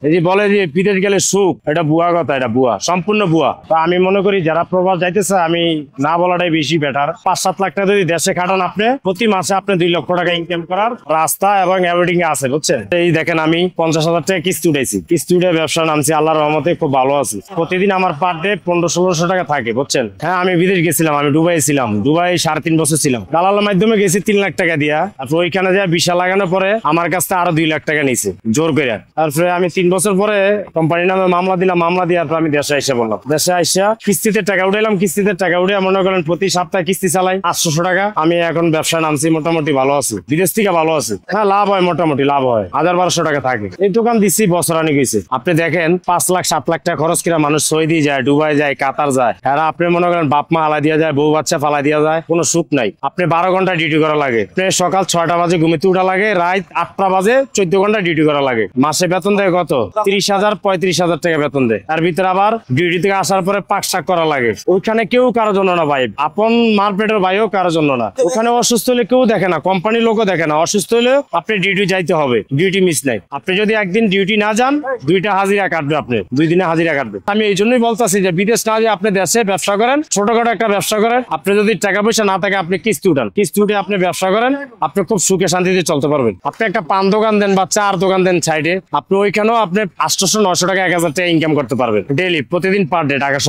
এই যে বলে যে বিদেশ গেলে সুখ, এটা ভুয়া কথা, এটা ভুয়া, সম্পূর্ণ ভুয়া। তো আমি মনে করি যারা প্রবাস যাইতেছে আমি না বলাটাই বেশি বেটার। 5-7 লাখ টাকা যদি দেশে খাটান আপনি, প্রতি মাসে আপনি 2 লক্ষ টাকা ইনকাম করার রাস্তা এবং এভরিথিং আছে, বুঝছেন। এই দেখেন আমি 50,000 টাকা কিস্তি উঠাইছি, কিস্তি উঠে ব্যবসা নামছি, আল্লাহর রহমতে খুব ভালো আছি। প্রতিদিন আমার পার ডে 1500-1600 টাকা থাকে, বুঝছেন। হ্যাঁ আমি বিদেশ গেছিলাম, আমি দুবাই ছিলাম, দুবাই 3.5 বছর ছিলাম। দালালের মাধ্যমে গেছি 3 লাখ টাকা দিয়া। তারপর ওইখানে যা ভিসা লাগানোর পরে আমার কাছ থেকে আরো 2 লাখ টাকা নিয়েছে জোর করে। তারপরে আমি 3 বছর পরে কোম্পানির নামে মামলা দিলাম, মামলা দেওয়ার পর আমি দেশে এসে বললাম, দেশে আইসা কিস্তিতে টাকা উঠাইলাম, কিস্তিতে টাকা উঠে মনে করেন প্রতি সপ্তাহে কিস্তি চালাই 800 টাকা। আমি এখন ব্যবসায় নামছি, মোটামুটি ভালো আছি, বিদেশ থেকে ভালো আছে। হ্যাঁ লাভ হয়, মোটামুটি লাভ হয়, 1000-1200 টাকা থাকে। এই দোকান দিচ্ছি বছরানি গেছে। আপনি দেখেন 5 লাখ 7 লাখ টাকা খরচ করে মানুষ সৌদি যায়, দুবাই যায়, কাতার যায়। হ্যাঁ আপনি মনে করেন বাপ মা হালাই দিয়া যায়, বউ বাচ্চা ফালাই দিয়া যায়, কোনো সুখ নাই। আপনি 12 ঘন্টা ডিউটি করা লাগে, সকাল 6টা বাজে ঘুমিতে উঠা লাগে, রাত 8টা বাজে 14 ঘন্টা ডিউটি করা লাগে। মাসে বেতন দেয় কত? 30,000-35,000 টাকা বেতন দেয়। তার ভিতরে আবার ডিউটি থেকে আসার পরে পাক শাক করা লাগে। ওইখানে কেউ কারোর জন্য না ভাই, আপন মারপেটের ভাইও কারোর জন্য না। ওখানে অসুস্থ হলে কেউ দেখে না, কোম্পানির লোকও দেখে না। অসুস্থ হলে আপনি ডিউটি যাইতে হবে, ডিউটি মিস নাই। আপনি যদি একদিন ডিউটি না যান, 2টা হাজিরা কাটবে, আপনি 2 দিনে হাজিরা কাটবে। আমি এই জন্যই বলতেছি যে বিদেশ না যে আপনি দেশে ব্যবসা করেন, ছোটখাটো একটা ব্যবসা করেন। আপনি যদি টাকা পয়সা না থাকে আপনি কিস্তি উঠান, কিস্তি উঠে আপনি ব্যবসা করেন, আপনি খুব সুখে শান্তিতে চলতে পারবেন। আপনি একটা পান দোকান দেন বা চার দোকান দেন সাইডে, আপনি ওইখানেও আপনি 800-900 টাকা 1000 টাকা ইনকাম করতে পারবেন ডেইলি, প্রতিদিন পার ডে। ঢাকা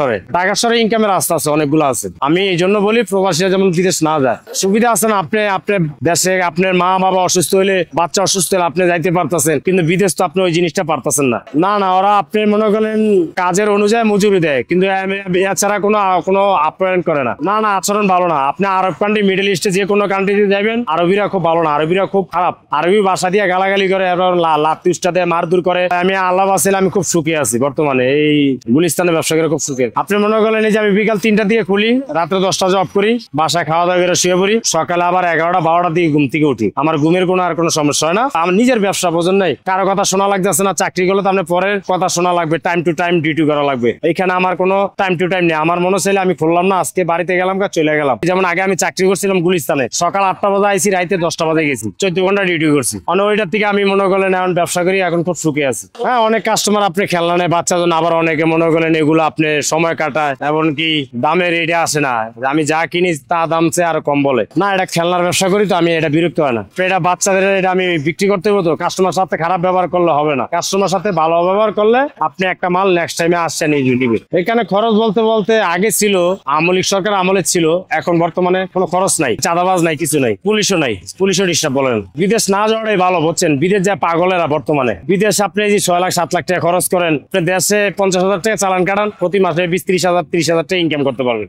শহরে ইনকামের রাস্তা আছে, অনেকগুলো আছে। আমি এই জন্য বলি প্রবাসীরা যেমন বিদেশ না যায়, সুবিধা আছে না। আপনি আপনার দেশে আপনার মা বাবা অসুস্থ হলে, বাচ্চা অসুস্থ হলে আপনি যাইতে পারতেছেন, কিন্তু বিদেশ তো আপনি ওই জিনিসটা পারতেছেন না। না ওরা আপনি মনে করেন কাজের অনুযায়ী মজুরি দেয়, কিন্তু এছাড়া কোনো আপ্যায়ন করে না। আচরণ ভালো না। আপনি আরব কান্ট্রি, মিডল ইস্টে যে কোনো কান্ট্রিতে যাবেন, আরবিরা খুব ভালো না, আরবিরা খুব খারাপ। আরবি ভাষা দিয়ে গালাগালি করে, লাতুষ্টা দিয়ে মারধর করে। আমি আল্লাহ বাসিল, আমি খুব সুখী আছি বর্তমানে এই গুলিস্তানে ব্যবসা করে, খুব সুখী। আপনি মনে করেন যে আমি বিকাল 3টা দিয়ে খুলি, রাত্রে 10টা জব করি, বাসায় খাওয়া দাওয়া করে শুয়ে পড়ি, সকালে আবার 11টা-12টা দিয়ে ঘুম থেকে উঠি। আমার ঘুমের আর কোনো সমস্যা হয় না। আমার নিজের ব্যবসা বোঝেন নাই, কারো কথা শোনা লাগতেছে না। চাকরি করলে তো আপনি পরের কথা শোনা লাগবে, টাইম টু টাইম ডিউটি করা লাগবে। এখানে আমার কোনো টাইম টু টাইম নেই। আমার মনে চাইলে আমি খুললাম না, আজকে বাড়িতে গেলাম, চলে গেলাম। যেমন আগে আমি চাকরি করছিলাম গুলিস্তানে, সকাল 8টা বাজে আইসি, রাইতে 10টা বাজে গেছি, 14 ঘন্টা ডিউটি করছি। ওইটার থেকে আমি মনে করেন এখন ব্যবসা করি, এখন খুব সুখে আছি। হ্যাঁ অনেক কাস্টমার আপনি খেলনা নেয়, বাচ্চা জন্য, আবার অনেকে মনে করেন এগুলো আপনি সময় কাটায়, এমনকি দামের এটা আসে না। আমি যা কিনি তা দাম চেয়ে আর কম বলে না। এটা খেলনার ব্যবসা করি তো আমি, এটা বিরক্ত হয় না। এটা বাচ্চাদের এটা আমি বিক্রি করতে হবো, তো কাস্টমার সাথে খারাপ ব্যবহার করলে হবে না। কাস্টমার সাথে ভালো ব্যবহার করলে আপনি একটা মাল নেক্সট টাইমে আসছেন এই নিবে। এখানে খরচ বলতে আগে ছিল, আমলিক সরকার আমলে ছিল, এখন বর্তমানে কোনো খরচ নাই, চাঁদাবাজ নাই, কিছু নাই, পুলিশও নাই, পুলিশও ডিস্টার্ব বলেন। বিদেশ না যাওয়াটাই ভালো, বুঝছেন। বিদেশ যা পাগলেরা বর্তমানে। বিদেশ আপনি যে 6 লাখ 7 লাখ টাকা খরচ করেন, দেশে 50,000 টাকা চালান কাটান, প্রতি মাসে 20-30,000 30,000 টাকা ইনকাম করতে পারবেন।